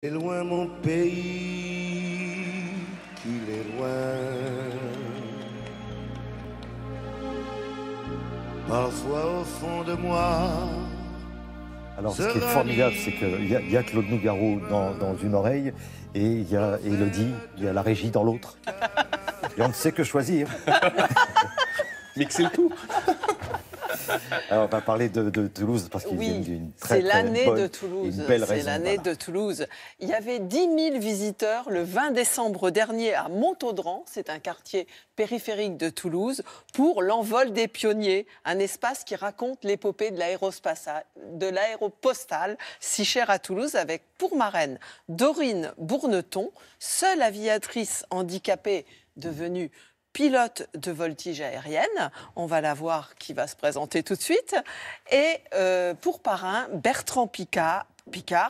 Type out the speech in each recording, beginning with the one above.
Et loin mon pays, qu'il est loin. Parfois au fond de moi. Alors, ce qui est formidable, c'est qu'il y a Claude Nougaro dans une oreille et il y a Élodie, il y a la régie dans l'autre. Et on ne sait que choisir. Mixer le tout. Alors, on va parler de Toulouse parce qu'il y a une très, c'est l'année bonne de Toulouse. et une belle C'est raison. l'année Voilà. de Toulouse. Il y avait 10 000 visiteurs le 20 décembre dernier à Montaudran, c'est un quartier périphérique de Toulouse, pour l'envol des pionniers, un espace qui raconte l'épopée de l'aéropostale, si chère à Toulouse, avec pour marraine Dorine Bourneton, seule aviatrice handicapée devenue pilote de voltige aérienne. On va la voir qui va se présenter tout de suite. Et pour parrain, Bertrand Piccard,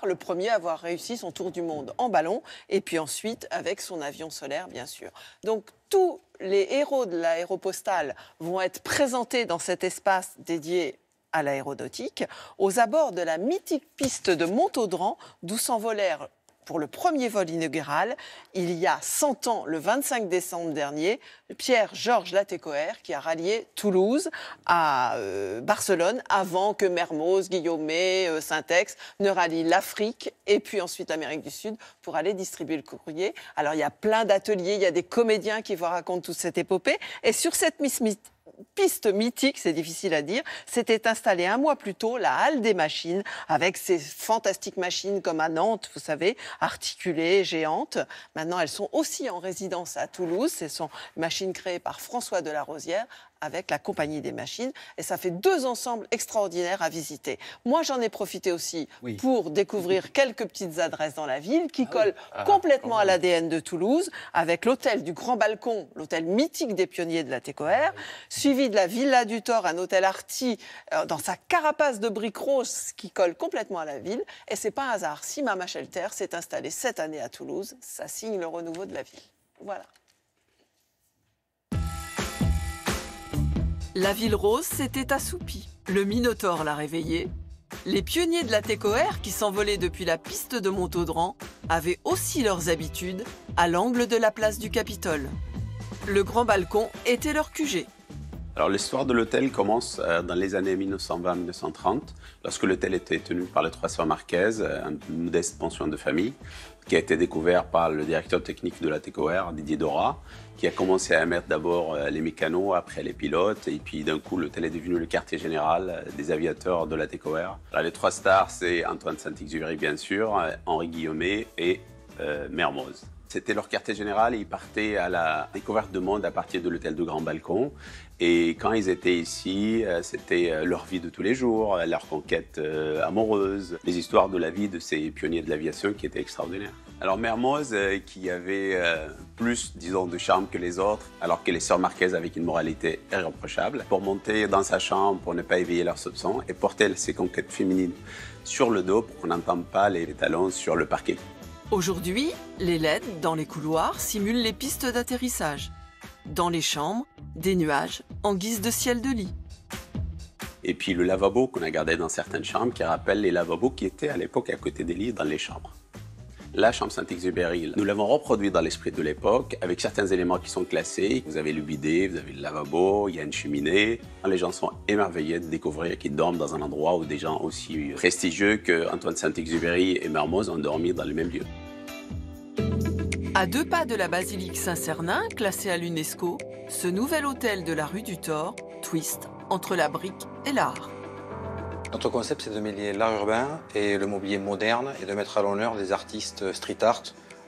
le premier à avoir réussi son tour du monde en ballon, et puis ensuite avec son avion solaire, bien sûr. Donc tous les héros de l'aéropostale vont être présentés dans cet espace dédié à l'aéronautique, aux abords de la mythique piste de Montaudran, d'où s'envolèrent pour le premier vol inaugural, il y a 100 ans, le 25 décembre dernier, Pierre-Georges Latécoère qui a rallié Toulouse à Barcelone avant que Mermoz, Guillaumet, Saint-Ex ne rallient l'Afrique et puis ensuite l'Amérique du Sud pour aller distribuer le courrier. Alors il y a plein d'ateliers, il y a des comédiens qui vous racontent toute cette épopée. Et sur cette piste mythique, c'est difficile à dire, s'était installée un mois plus tôt la Halle des Machines, avec ces fantastiques machines comme à Nantes, vous savez, articulées, géantes. Maintenant, elles sont aussi en résidence à Toulouse. Ce sont machines créées par François Delarosière avec la Compagnie des Machines. Et ça fait 2 ensembles extraordinaires à visiter. Moi, j'en ai profité aussi pour découvrir quelques petites adresses dans la ville qui collent complètement à l'ADN de Toulouse, avec l'hôtel du Grand Balcon, l'hôtel mythique des pionniers de Latécoère, suivi de la Villa du Thor, un hôtel arty dans sa carapace de briques roses qui colle complètement à la ville. Et c'est pas un hasard si Mama Shelter s'est installée cette année à Toulouse. Ça signe le renouveau de la ville. Voilà. La ville rose s'était assoupie. Le Minotaure l'a réveillée. Les pionniers de Latécoère, qui s'envolaient depuis la piste de Montaudran, avaient aussi leurs habitudes à l'angle de la place du Capitole. Le Grand Balcon était leur QG. Alors l'histoire de l'hôtel commence dans les années 1920-1930, lorsque l'hôtel était tenu par les 3 sœurs Marquez, une modeste pension de famille, qui a été découvert par le directeur technique de Latécoère, Didier Dora, qui a commencé à mettre d'abord les mécanos, après les pilotes, et puis d'un coup l'hôtel est devenu le quartier général des aviateurs de Latécoère. Alors les 3 stars, c'est Antoine Saint-Exupéry bien sûr, Henri Guillaumet et Mermoz. C'était leur quartier général et ils partaient à la découverte de monde à partir de l'hôtel du Grand Balcon. Et quand ils étaient ici, c'était leur vie de tous les jours, leur conquête amoureuse, les histoires de la vie de ces pionniers de l'aviation qui étaient extraordinaires. Alors Mermoz, qui avait plus, disons, de charme que les autres, alors que les sœurs Marquez avaient une moralité irréprochable, pour monter dans sa chambre, pour ne pas éveiller leurs soupçons, et porter ses conquêtes féminines sur le dos pour qu'on n'entende pas les talons sur le parquet. Aujourd'hui, les LED dans les couloirs simulent les pistes d'atterrissage. Dans les chambres, des nuages en guise de ciel de lit. Et puis le lavabo qu'on a gardé dans certaines chambres qui rappelle les lavabos qui étaient à l'époque à côté des lits dans les chambres. La chambre Saint-Exupéry, nous l'avons reproduit dans l'esprit de l'époque avec certains éléments qui sont classés. Vous avez le bidet, vous avez le lavabo, il y a une cheminée. Les gens sont émerveillés de découvrir qu'ils dorment dans un endroit où des gens aussi prestigieux que Antoine Saint-Exupéry et Mermoz ont dormi dans le même lieu. À 2 pas de la basilique Saint-Cernin, classée à l'UNESCO, ce nouvel hôtel de la rue du Thor twist entre la brique et l'art. Notre concept, c'est de mêler l'art urbain et le mobilier moderne et de mettre à l'honneur des artistes street art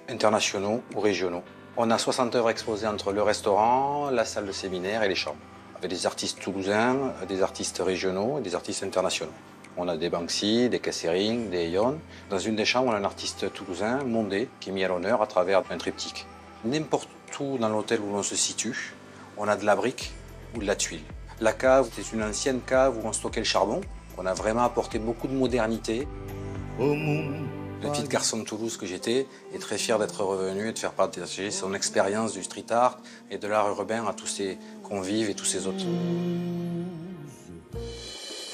internationaux ou régionaux. On a 60 œuvres exposées entre le restaurant, la salle de séminaire et les chambres, avec des artistes toulousains, des artistes régionaux et des artistes internationaux. On a des Banksy, des Kessering, des Yon. Dans une des chambres, on a un artiste toulousain, Mondé, qui est mis à l'honneur à travers un triptyque. N'importe où dans l'hôtel où l'on se situe, on a de la brique ou de la tuile. La cave, c'est une ancienne cave où on stockait le charbon. On a vraiment apporté beaucoup de modernité. Le petit garçon de Toulouse que j'étais est très fier d'être revenu et de faire partager son expérience du street art et de l'art urbain à tous ses convives et tous ses autres.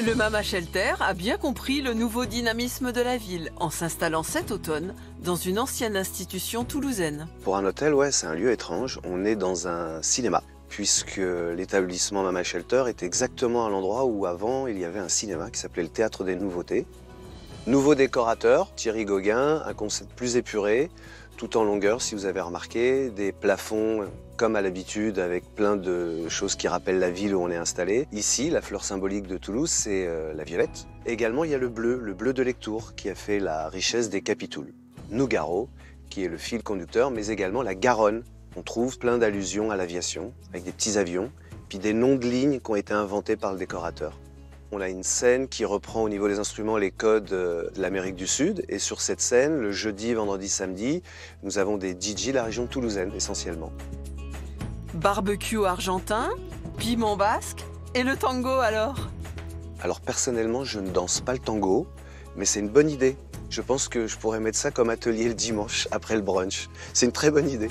Le Mama Shelter a bien compris le nouveau dynamisme de la ville en s'installant cet automne dans une ancienne institution toulousaine. Pour un hôtel, ouais, c'est un lieu étrange. On est dans un cinéma, puisque l'établissement Mama Shelter est exactement à l'endroit où avant il y avait un cinéma qui s'appelait le Théâtre des Nouveautés. Nouveau décorateur, Thierry Gauguin, un concept plus épuré, tout en longueur si vous avez remarqué, des plafonds comme à l'habitude avec plein de choses qui rappellent la ville où on est installé. Ici, la fleur symbolique de Toulouse, c'est la violette. Également, il y a le bleu de Lectoure qui a fait la richesse des Capitouls. Nougaro, qui est le fil conducteur, mais également la Garonne. On trouve plein d'allusions à l'aviation, avec des petits avions, puis des noms de lignes qui ont été inventés par le décorateur. On a une scène qui reprend au niveau des instruments les codes de l'Amérique du Sud. Et sur cette scène, le jeudi, vendredi, samedi, nous avons des DJ de la région toulousaine essentiellement. Barbecue argentin, piment basque et le tango alors? Alors personnellement, je ne danse pas le tango, mais c'est une bonne idée. Je pense que je pourrais mettre ça comme atelier le dimanche après le brunch. C'est une très bonne idée.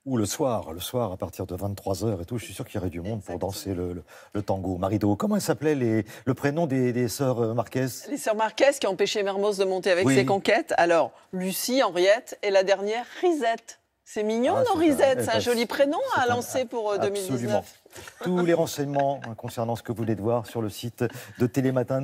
Ou le soir à partir de 23h et tout, je suis sûr qu'il y aurait du monde pour danser le tango. Marido, comment s'appelait le prénom des sœurs Marquez? Les sœurs Marquez qui ont empêché Mermoz de monter avec ses conquêtes. Alors, Lucie, Henriette et la dernière, Risette. C'est mignon, non, Risette? C'est un joli prénom à lancer pour 2019. Absolument. Tous les renseignements concernant ce que vous voulez voir sur le site de Télématin.